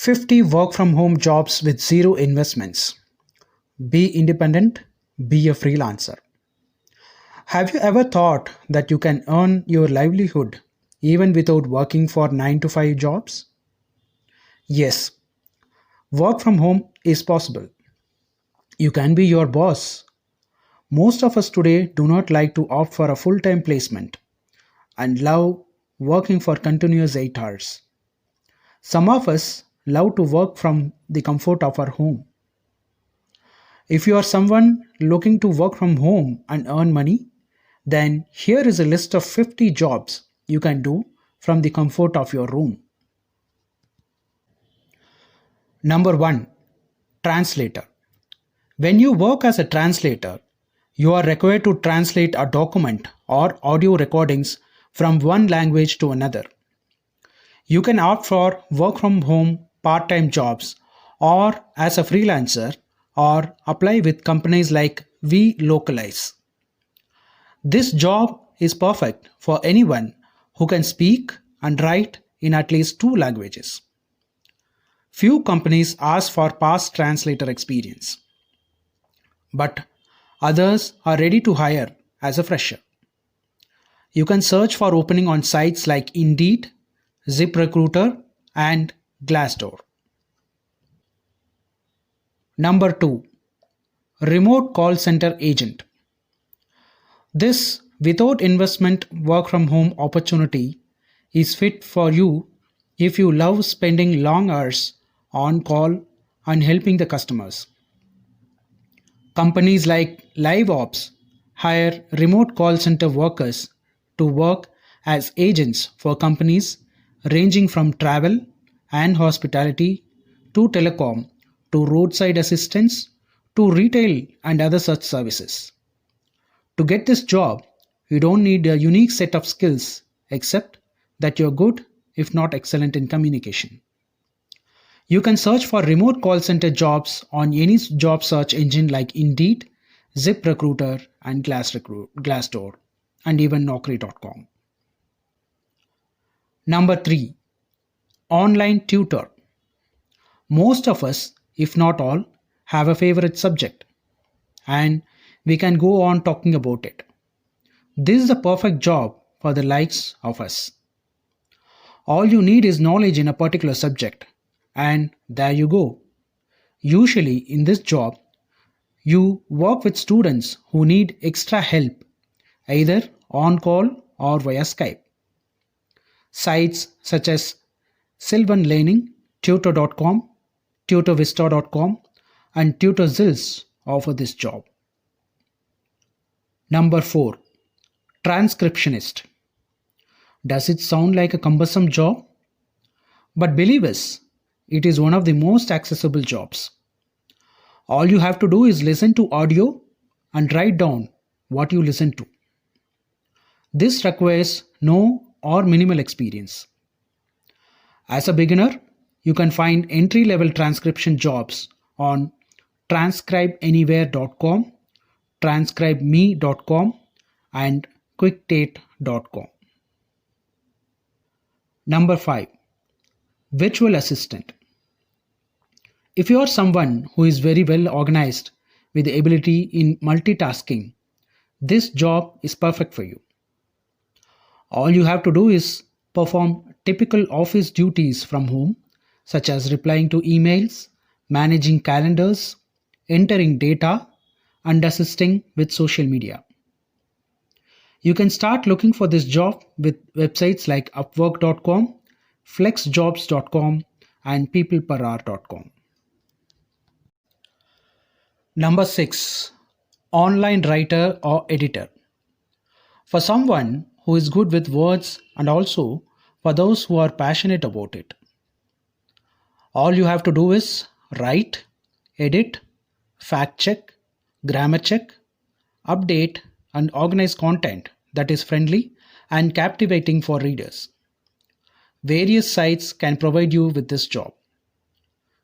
50 work from home jobs with zero investments. Be independent, be a freelancer. Have you ever thought that you can earn your livelihood even without working for 9 to 5 jobs? Yes, work from home is possible. You can be your boss. Most of us today do not like to opt for a full time placement and love working for continuous 8 hours. Some of us love to work from the comfort of our home. If you are someone looking to work from home and earn money, then here is a list of 50 jobs you can do from the comfort of your room. Number 1. Translator. When you work as a translator, you are required to translate a document or audio recordings from one language to another. You can opt for work from home part-time jobs or as a freelancer or apply with companies like We Localize. This job is perfect for anyone who can speak and write in at least two languages. Few companies ask for past translator experience, but others are ready to hire as a fresher. You can search for opening on sites like Indeed, ZipRecruiter, and Glassdoor. Number 2. Remote call center agent. This without investment work from home opportunity is fit for you if you love spending long hours on call and helping the customers. Companies like LiveOps hire remote call center workers to work as agents for companies ranging from travel and hospitality to telecom to roadside assistance to retail and other such services. To get this job, you don't need a unique set of skills except that you're good, if not excellent, in communication. You can search for remote call center jobs on any job search engine like Indeed, ZipRecruiter, and Glassdoor, and even Naukri.com. Number 3. Online tutor. Most of us, if not all, have a favorite subject, and we can go on talking about it. This is the perfect job for the likes of us. All you need is knowledge in a particular subject, and there you go. Usually, in this job, you work with students who need extra help, either on call or via Skype. Sites such as Sylvan Learning, Tutor.com, TutorVista.com, and TutorZills offer this job. Number 4. Transcriptionist. Does it sound like a cumbersome job? But believe us, it is one of the most accessible jobs. All you have to do is listen to audio and write down what you listen to. This requires no or minimal experience. As a beginner, you can find entry-level transcription jobs on transcribeanywhere.com, transcribeme.com, and quictate.com. Number 5. Virtual assistant. If you are someone who is very well organized with the ability in multitasking, this job is perfect for you. All you have to do is perform typical office duties from home, such as replying to emails, managing calendars, entering data, and assisting with social media. You can start looking for this job with websites like upwork.com, flexjobs.com, and peopleperhour.com. Number 6. Online writer or editor. For someone who is good with words and also for those who are passionate about it. All you have to do is write, edit, fact check, grammar check, update, and organize content that is friendly and captivating for readers. Various sites can provide you with this job.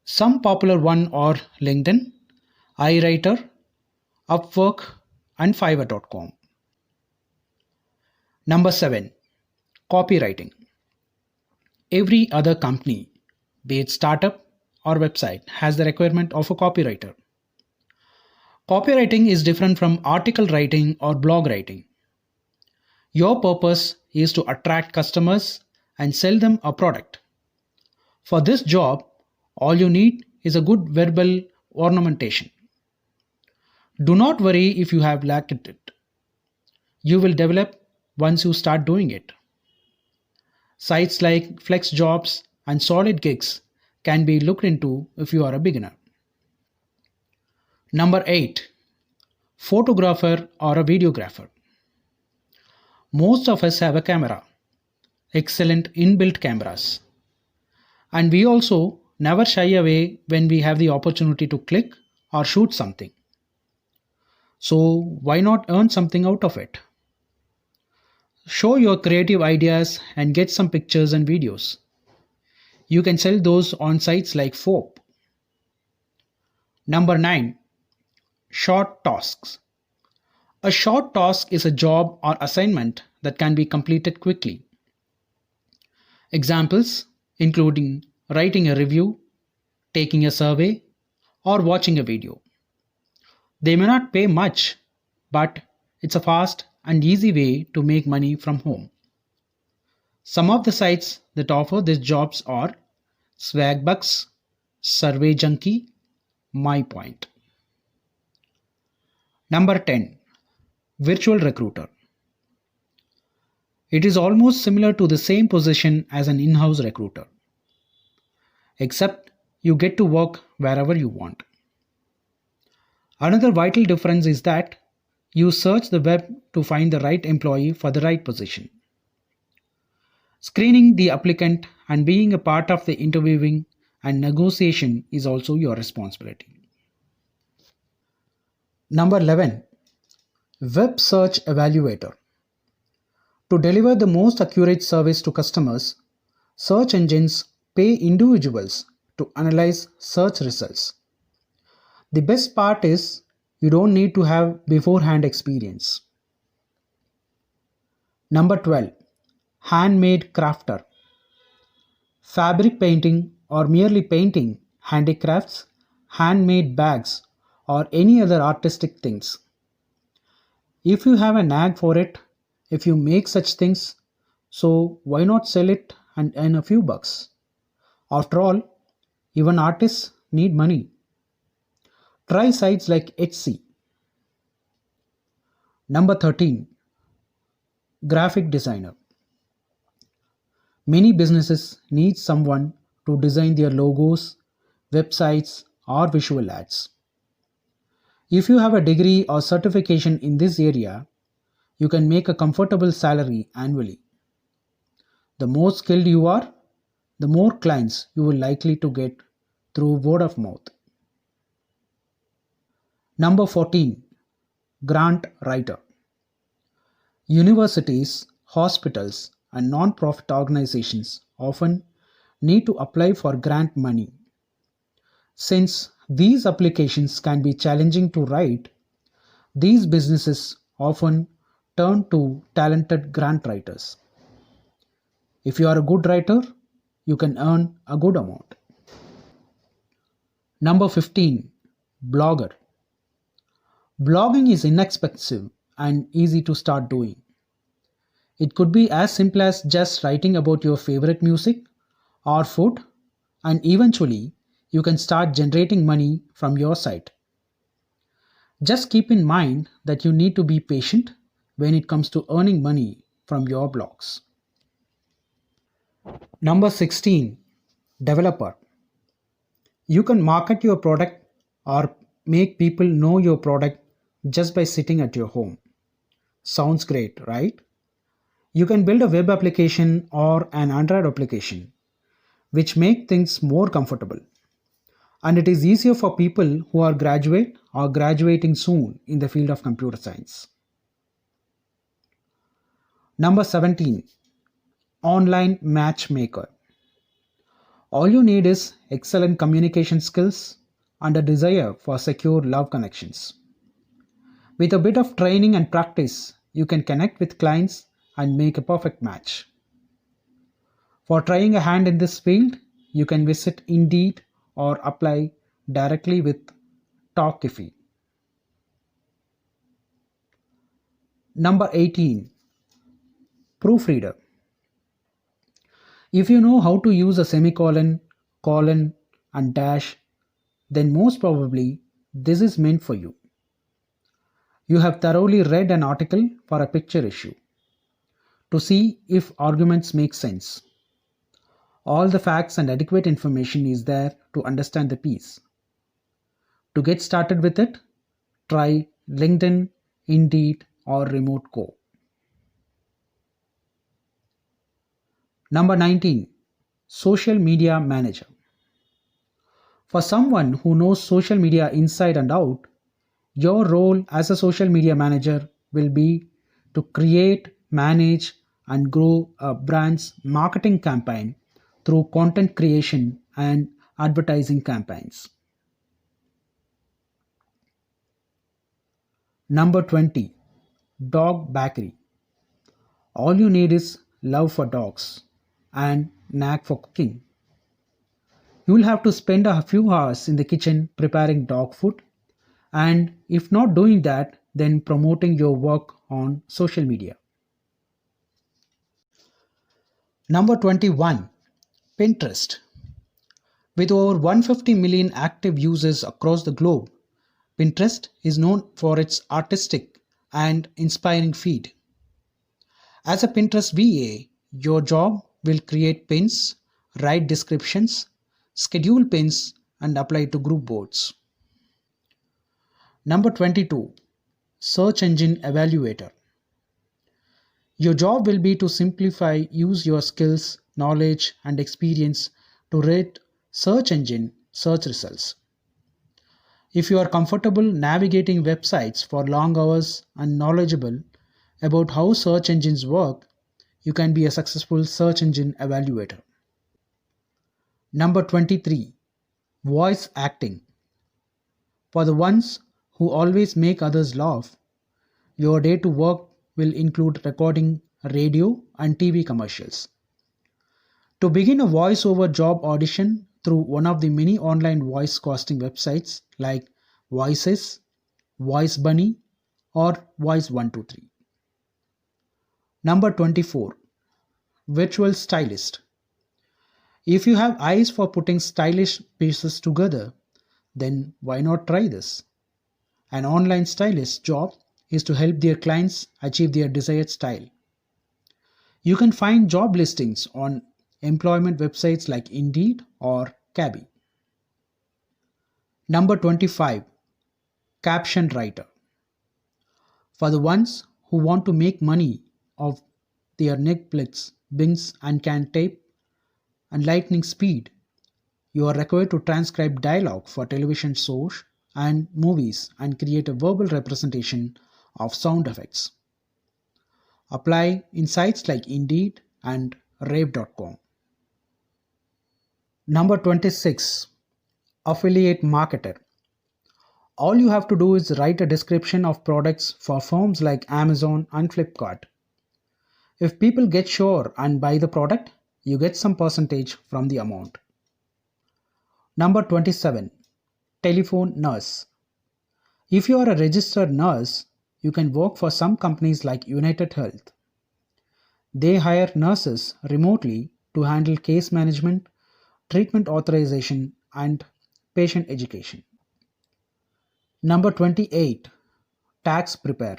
Some popular ones are LinkedIn, iWriter, Upwork, and Fiverr.com. Number 7. Copywriting. Every other company, be it startup or website has the requirement of a copywriter. Copywriting is different from article writing or blog writing. Your purpose is to attract customers and sell them a product. For this job, all you need is a good verbal ornamentation. Do not worry if you have lacked it. You will develop once you start doing it. Sites like FlexJobs and Solid Gigs can be looked into if you are a beginner. Number 8. Photographer or a videographer. Most of us have a camera, excellent inbuilt cameras. And we also never shy away when we have the opportunity to click or shoot something. So why not earn something out of it? Show your creative ideas and get some pictures and videos. You can sell those on sites like Foap. Number 9. Short tasks. A short task is a job or assignment that can be completed quickly. Examples including writing a review, taking a survey, or watching a video. They may not pay much, but it's a fast and easy way to make money from home. Some of the sites that offer these jobs are Swagbucks, Survey Junkie, MyPoint. Number 10. Virtual recruiter. It is almost similar to the same position as an in-house recruiter, except you get to work wherever you want. Another vital difference is that you search the web to find the right employee for the right position. Screening the applicant and being a part of the interviewing and negotiation is also your responsibility. Number 11. Web Search Evaluator. To deliver the most accurate service to customers, search engines pay individuals to analyze search results. The best part is you don't need to have beforehand experience. Number 12. Handmade crafter. Fabric painting or merely painting handicrafts, handmade bags, or any other artistic things. If you have a knack for it, if you make such things, so why not sell it and earn a few bucks? After all, even artists need money. Try sites like Etsy. Number 13. Graphic designer. Many businesses need someone to design their logos, websites, or visual ads. If you have a degree or certification in this area, you can make a comfortable salary annually. The more skilled you are, the more clients you will likely to get through word of mouth. Number 14. Grant writer. Universities, hospitals, and non-profit organizations often need to apply for grant money. Since these applications can be challenging to write, these businesses often turn to talented grant writers. If you are a good writer, you can earn a good amount. Number 15. Blogger. Blogging is inexpensive and easy to start doing. It could be as simple as just writing about your favorite music or food, and eventually you can start generating money from your site. Just keep in mind that you need to be patient when it comes to earning money from your blogs. Number 16. Developer. You can market your product or make people know your product just by sitting at your home. Sounds great, right? You can build a web application or an Android application, which make things more comfortable. And it is easier for people who are graduate or graduating soon in the field of computer science. Number 17. Online matchmaker. All you need is excellent communication skills and a desire for secure love connections. With a bit of training and practice, you can connect with clients and make a perfect match. For trying a hand in this field, you can visit Indeed or apply directly with Talkify. Number 18. Proofreader. If you know how to use a semicolon, colon, and dash, then most probably this is meant for you. You have thoroughly read an article for a picture issue to see if arguments make sense. All the facts and adequate information is there to understand the piece. To get started with it, try LinkedIn, Indeed, or Remote Co. Number 19. Social Media Manager. For someone who knows social media inside and out, your role as a social media manager will be to create, manage, and grow a brand's marketing campaign through content creation and advertising campaigns. Number 20. Dog Bakery. All you need is love for dogs and knack for cooking. You will have to spend a few hours in the kitchen preparing dog food, and if not doing that, then promoting your work on social media. Number 21. Pinterest. With over 150 million active users across the globe, Pinterest is known for its artistic and inspiring feed. As a Pinterest VA, your job will create pins, write descriptions, schedule pins, and apply to group boards. Number 22. Search Engine Evaluator. Your job will be to use your skills, knowledge, and experience to rate search engine search results. If you are comfortable navigating websites for long hours and knowledgeable about how search engines work, you can be a successful search engine evaluator. Number 23. Voice acting. For the ones who always make others laugh, your day to work will include recording radio and TV commercials. To begin a voiceover job audition through one of the many online voice casting websites like Voices, Voice Bunny, or Voice 123. Number 24. Virtual Stylist. If you have eyes for putting stylish pieces together, then why not try this? An online stylist's job is to help their clients achieve their desired style. You can find job listings on employment websites like Indeed or Cabby. Number 25. Caption Writer. For the ones who want to make money off their Netflix, Bings, and can tape and lightning speed, you are required to transcribe dialogue for television shows and movies and create a verbal representation of sound effects. Apply in sites like Indeed and Rave.com. Number 26. Affiliate Marketer. All you have to do is write a description of products for firms like Amazon and Flipkart. If people get sure and buy the product, you get some percentage from the amount. Number 27. Telephone Nurse. If you are a registered nurse, you can work for some companies like United Health. They hire nurses remotely to handle case management, treatment authorization, and patient education. Number 28. Tax Prepare.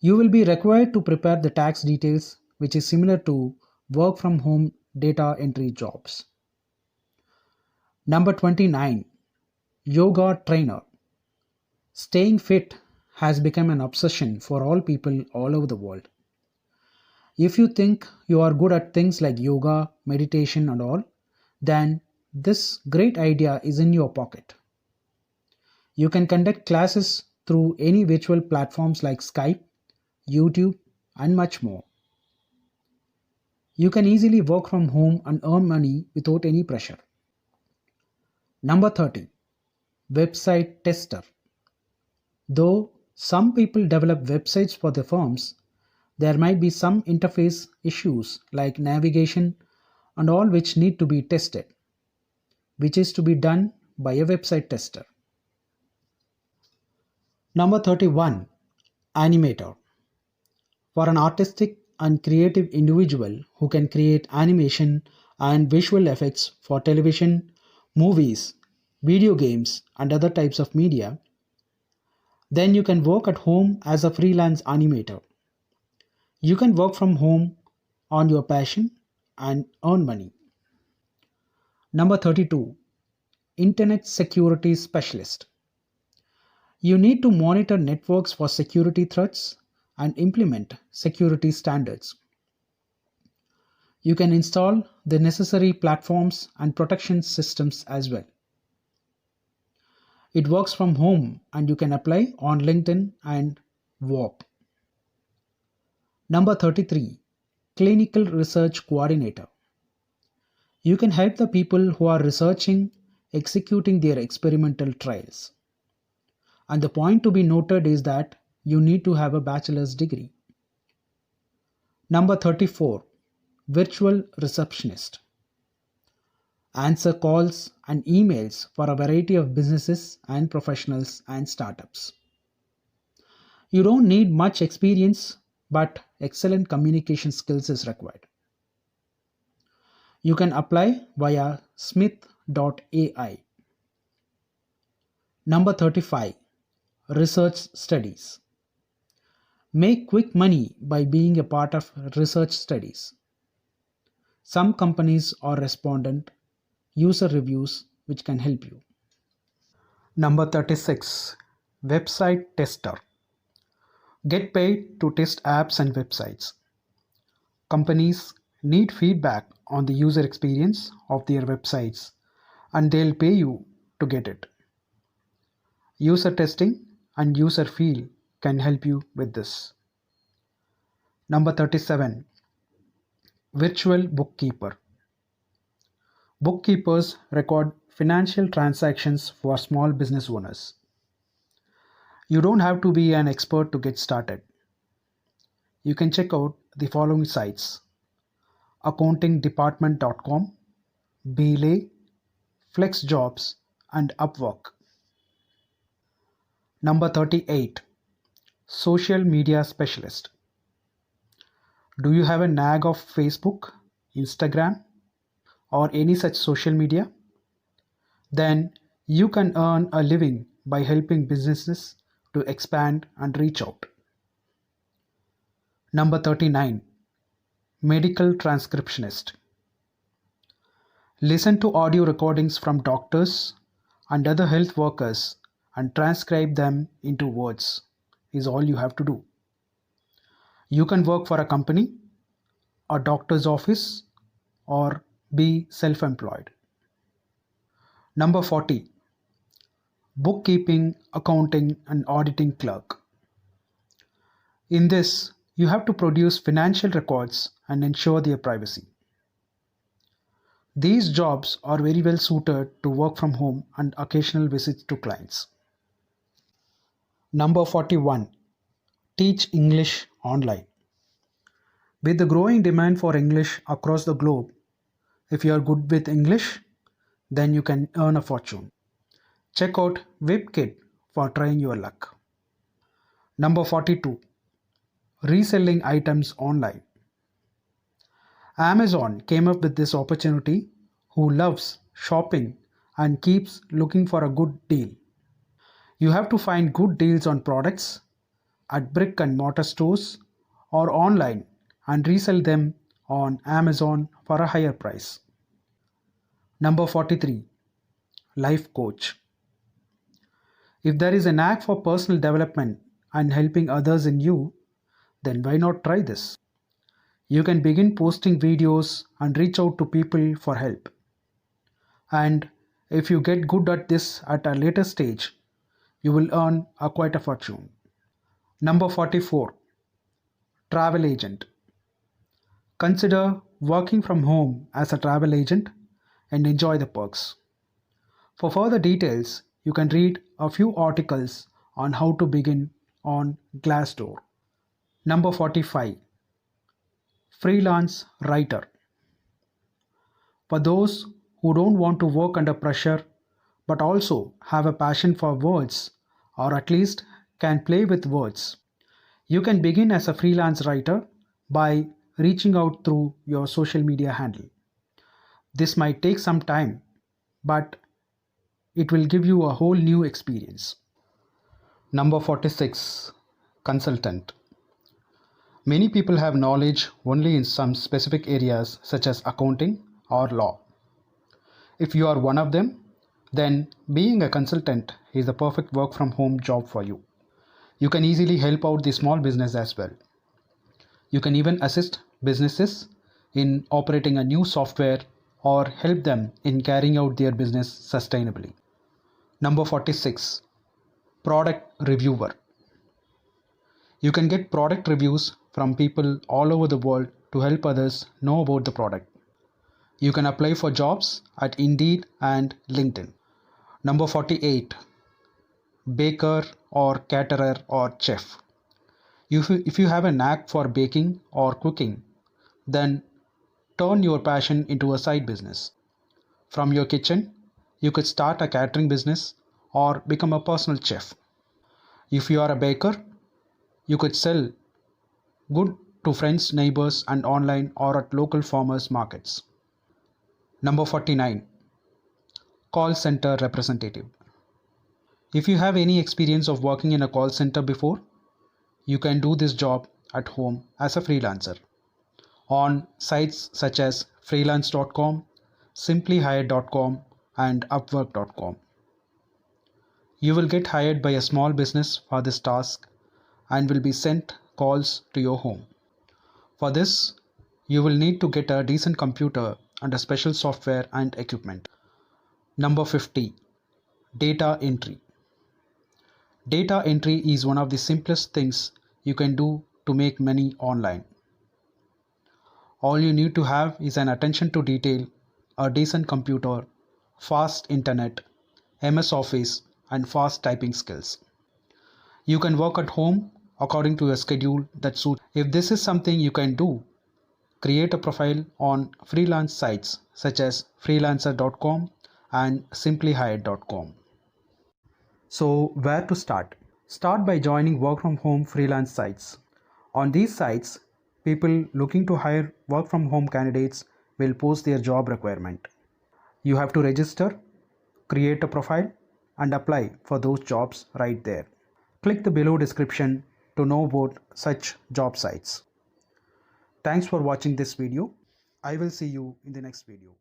You will be required to prepare the tax details, which is similar to work from home data entry jobs. Number 29. Yoga Trainer. Staying fit has become an obsession for all people all over the world. If you think you are good at things like yoga, meditation, and all, then this great idea is in your pocket. You can conduct classes through any virtual platforms like Skype, YouTube, and much more. You can easily work from home and earn money without any pressure. Number 30. Website Tester. Though some people develop websites for their firms, there might be some interface issues like navigation and all which need to be tested. which is to be done by a website tester. Number 31, animator. For an artistic and creative individual who can create animation and visual effects for television, movies, video games, and other types of media, then you can work at home as a freelance animator. You can work from home on your passion and earn money. Number 32, Internet Security Specialist. You need to monitor networks for security threats and implement security standards. You can install the necessary platforms and protection systems as well. It works from home and you can apply on LinkedIn and WARP. Number 33, Clinical Research Coordinator. You can help the people who are researching, executing their experimental trials. And the point to be noted is that you need to have a bachelor's degree. Number 34, Virtual Receptionist. Answer calls and emails for a variety of businesses and professionals and startups. You don't need much experience, but excellent communication skills is required. You can apply via smith.ai. Number 35, Research Studies. Make quick money by being a part of research studies. Some companies or respondent user reviews which can help you. Number 36, Website Tester. Get paid to test apps and websites. Companies need feedback on the user experience of their websites and they'll pay you to get it. User testing and user feel can help you with this. Number 37, Virtual Bookkeeper. Bookkeepers record financial transactions for small business owners. You don't have to be an expert to get started. You can check out the following sites: accountingdepartment.com, Belay, FlexJobs, and Upwork. Number 38, Social Media Specialist. Do you have a nag of Facebook, Instagram, or any such social media? Then you can earn a living by helping businesses to expand and reach out. Number 39, Medical Transcriptionist. Listen to audio recordings from doctors and other health workers and transcribe them into words is all you have to do. You can work for a company, a doctor's office, or be self-employed. Number 40, Bookkeeping, Accounting, and Auditing Clerk. In this, you have to produce financial records and ensure their privacy. These jobs are very well suited to work from home and occasional visits to clients. Number 41, Teach English online. With the growing demand for English across the globe, if you are good with English, then you can earn a fortune. Check out WebKit for trying your luck. Number 42, Reselling items online. Amazon came up with this opportunity who loves shopping and keeps looking for a good deal. You have to find good deals on products at brick and mortar stores or online and resell them on Amazon for a higher price. Number 43, Life Coach. If there is a knack for personal development and helping others in you, then why not try this? You can begin posting videos and reach out to people for help. And if you get good at this at a later stage, you will earn quite a fortune. Number 44, Travel Agent. Consider working from home as a travel agent and enjoy the perks. For further details, you can read a few articles on how to begin on Glassdoor. Number 45, Freelance Writer. For those who don't want to work under pressure but also have a passion for words or at least can play with words. You can begin as a freelance writer by reaching out through your social media handle. This might take some time, but it will give you a whole new experience. Number 46, consultant. Many people have knowledge only in some specific areas such as accounting or law. If you are one of them, then being a consultant is the perfect work from home job for you. You can easily help out the small business as well. You can even assist businesses in operating a new software or help them in carrying out their business sustainably. Number 46, product reviewer. You can get product reviews from people all over the world to help others know about the product. You can apply for jobs at Indeed and LinkedIn. Number 48, baker or caterer or chef. If you have a knack for baking or cooking, then turn your passion into a side business. From your kitchen, you could start a catering business or become a personal chef. If you are a baker, you could sell good to friends, neighbors, and online or at local farmers markets. Number 49, call center representative. If you have any experience of working in a call center before, you can do this job at home as a freelancer on sites such as freelance.com, simplyhired.com, and upwork.com. You will get hired by a small business for this task and will be sent calls to your home. For this, you will need to get a decent computer and a special software and equipment. Number 50, data entry. Data entry is one of the simplest things you can do to make money online. All you need to have is an attention to detail, a decent computer, fast internet, MS Office, and fast typing skills. You can work at home according to a schedule that suits. If this is something you can do, create a profile on freelance sites such as freelancer.com and simplyhired.com. So where to start? Start by joining work from home freelance sites. On these sites, people looking to hire work from home candidates will post their job requirement. You have to register, create a profile, and apply for those jobs right there. Click the below description to know about such job sites. Thanks for watching this video. I will see you in the next video.